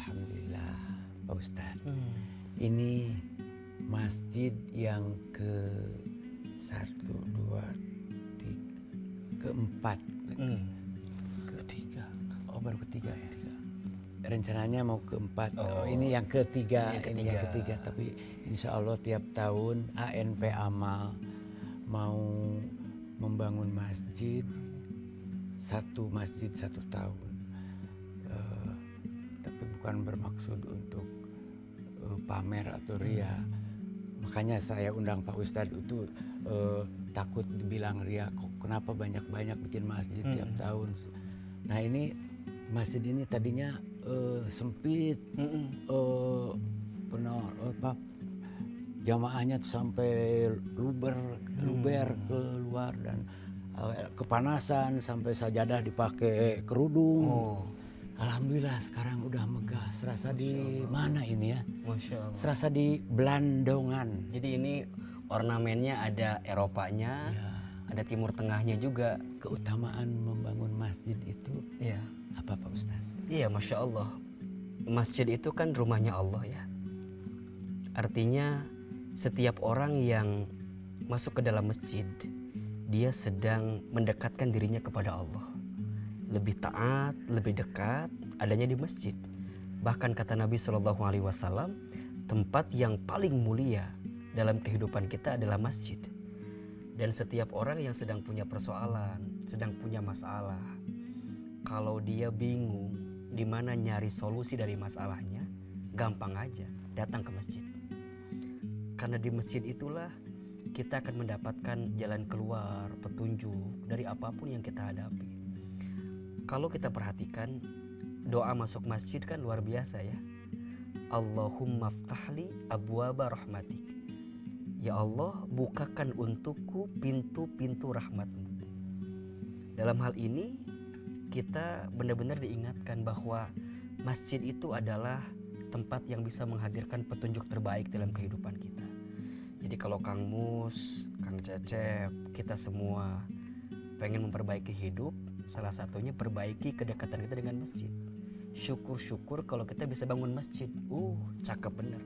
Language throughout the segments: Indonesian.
Alhamdulillah Pak Ustadz. Ini masjid yang ke satu, dua, tiga, keempat, ketiga. Oh baru ketiga ya. Rencananya mau keempat. Ini yang ketiga. Ini yang ketiga. Tapi insya Allah tiap tahun ANP Amal mau membangun masjid, satu masjid satu tahun. Tapi bukan bermaksud untuk pamer atau ria. Makanya saya undang Pak Ustadz itu takut dibilang ria. Kok kenapa banyak-banyak bikin masjid tiap tahun. Nah ini masjid ini tadinya sempit, jamaahnya tuh sampai luber keluar dan kepanasan sampai sajadah dipakai kerudung. Alhamdulillah sekarang udah megah. Serasa di mana ini ya? Masya Allah. Serasa di Belandongan. Jadi ini ornamennya ada Eropanya, ada Timur Tengahnya juga. Keutamaan membangun masjid itu apa Pak Ustadz? Iya, Masya Allah. Masjid itu kan rumahnya Allah ya. Artinya setiap orang yang masuk ke dalam masjid, dia sedang mendekatkan dirinya kepada Allah. Lebih taat, lebih dekat adanya di masjid. Bahkan kata Nabi SAW, tempat yang paling mulia dalam kehidupan kita adalah masjid. Dan setiap orang yang sedang punya persoalan, sedang punya masalah, kalau dia bingung di mana nyari solusi dari masalahnya, gampang aja datang ke masjid. Karena di masjid itulah kita akan mendapatkan jalan keluar, petunjuk dari apapun yang kita hadapi. Kalau kita perhatikan doa masuk masjid kan luar biasa ya. Allahumma ftahli abwaba rahmatik. Ya Allah, bukakan untukku pintu-pintu rahmatmu. Dalam hal ini kita benar-benar diingatkan bahwa masjid itu adalah tempat yang bisa menghadirkan petunjuk terbaik dalam kehidupan kita. Jadi kalau Kang Mus, Kang Cecep, kita semua pengen memperbaiki hidup, salah satunya perbaiki kedekatan kita dengan masjid. Syukur-syukur kalau kita bisa bangun masjid. Cakep bener.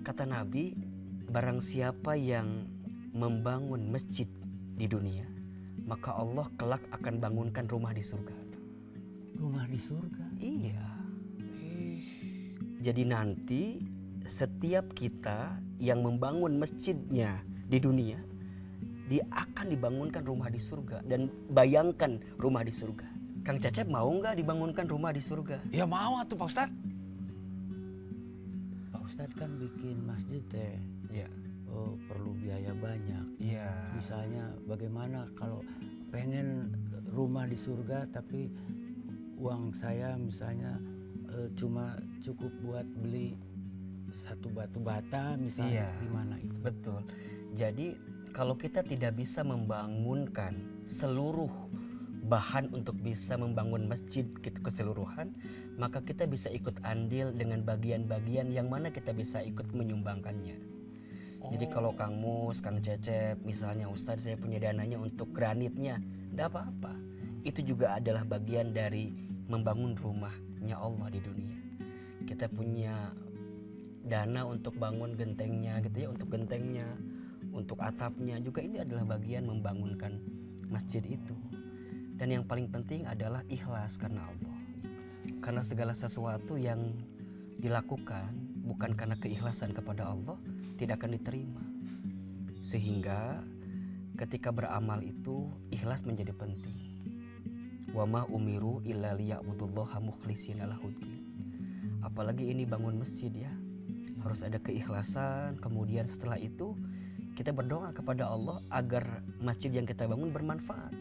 Kata Nabi, barang siapa yang membangun masjid di dunia, maka Allah kelak akan bangunkan rumah di surga. Rumah di surga? Iya. Jadi nanti setiap kita yang membangun masjidnya di dunia, dia akan dibangunkan rumah di surga. Dan bayangkan rumah di surga. Kang Cecep mau nggak dibangunkan rumah di surga? Ya mau atuh Pak Ustadz. Pak Ustadz kan bikin masjid teh. Iya. Perlu biaya banyak. Iya. Misalnya bagaimana kalau pengen rumah di surga tapi uang saya misalnya cuma cukup buat beli satu batu bata misalnya, gimana itu? Betul. Jadi kalau kita tidak bisa membangunkan seluruh bahan untuk bisa membangun masjid gitu keseluruhan, maka kita bisa ikut andil dengan bagian-bagian yang mana kita bisa ikut menyumbangkannya. Jadi kalau Kang Mus, Kang Cecep, misalnya Ustadz saya punya dananya untuk granitnya, tidak apa-apa. Itu juga adalah bagian dari membangun rumahnya Allah di dunia. Kita punya dana untuk bangun gentengnya gitu ya, untuk gentengnya, untuk atapnya juga, ini adalah bagian membangunkan masjid itu. Dan yang paling penting adalah ikhlas karena Allah. Karena segala sesuatu yang dilakukan bukan karena keikhlasan kepada Allah, tidak akan diterima. Sehingga ketika beramal itu ikhlas menjadi penting. Wa ma umiru illa liya'budullaha mukhlishina lahuddin. Apalagi ini bangun masjid ya, harus ada keikhlasan. Kemudian setelah itu kita berdoa kepada Allah agar masjid yang kita bangun bermanfaat.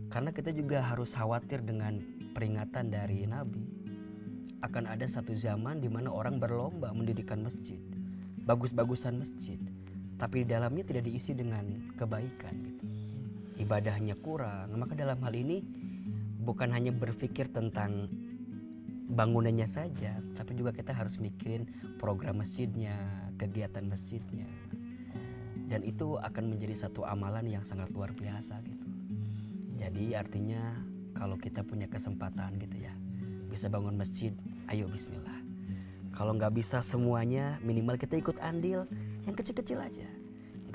Karena kita juga harus khawatir dengan peringatan dari Nabi. Akan ada satu zaman di mana orang berlomba mendirikan masjid, bagus-bagusan masjid, tapi di dalamnya tidak diisi dengan kebaikan gitu. Ibadahnya kurang. Maka dalam hal ini bukan hanya berpikir tentang bangunannya saja, tapi juga kita harus mikirin program masjidnya, kegiatan masjidnya. Dan itu akan menjadi satu amalan yang sangat luar biasa gitu. Jadi artinya kalau kita punya kesempatan gitu ya, bisa bangun masjid, ayo bismillah. Kalau nggak bisa semuanya, minimal kita ikut andil yang kecil-kecil aja.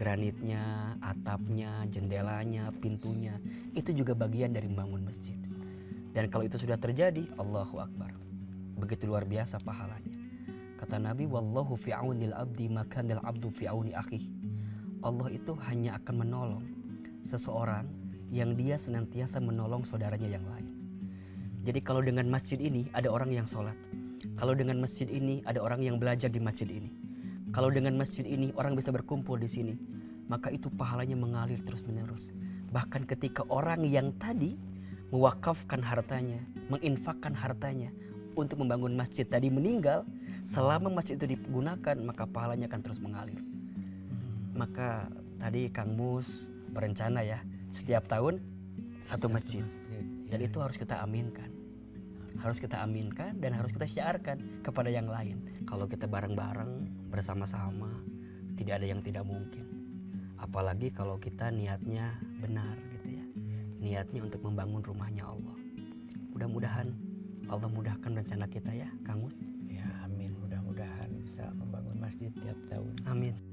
Granitnya, atapnya, jendelanya, pintunya, itu juga bagian dari membangun masjid. Dan kalau itu sudah terjadi, Allahu Akbar, begitu luar biasa pahalanya. Kata Nabi, wallahu fi aunil abdi makanil abdu fi auni akhih. Allah itu hanya akan menolong seseorang yang dia senantiasa menolong saudaranya yang lain. Jadi kalau dengan masjid ini ada orang yang sholat, kalau dengan masjid ini ada orang yang belajar di masjid ini, kalau dengan masjid ini orang bisa berkumpul di sini, maka itu pahalanya mengalir terus menerus. Bahkan ketika orang yang tadi mewakafkan hartanya, menginfakkan hartanya untuk membangun masjid tadi meninggal, selama masjid itu digunakan maka pahalanya akan terus mengalir. Maka tadi Kang Mus berencana ya, setiap tahun satu masjid. Dan itu harus kita aminkan. Harus kita aminkan dan harus kita syiarkan kepada yang lain. Kalau kita bareng-bareng bersama-sama, tidak ada yang tidak mungkin. Apalagi kalau kita niatnya benar gitu ya. Niatnya untuk membangun rumahnya Allah. Mudah-mudahan Allah mudahkan rencana kita ya, Kang Mus. Ya, amin. Mudah-mudahan bisa membangun masjid tiap tahun. Amin.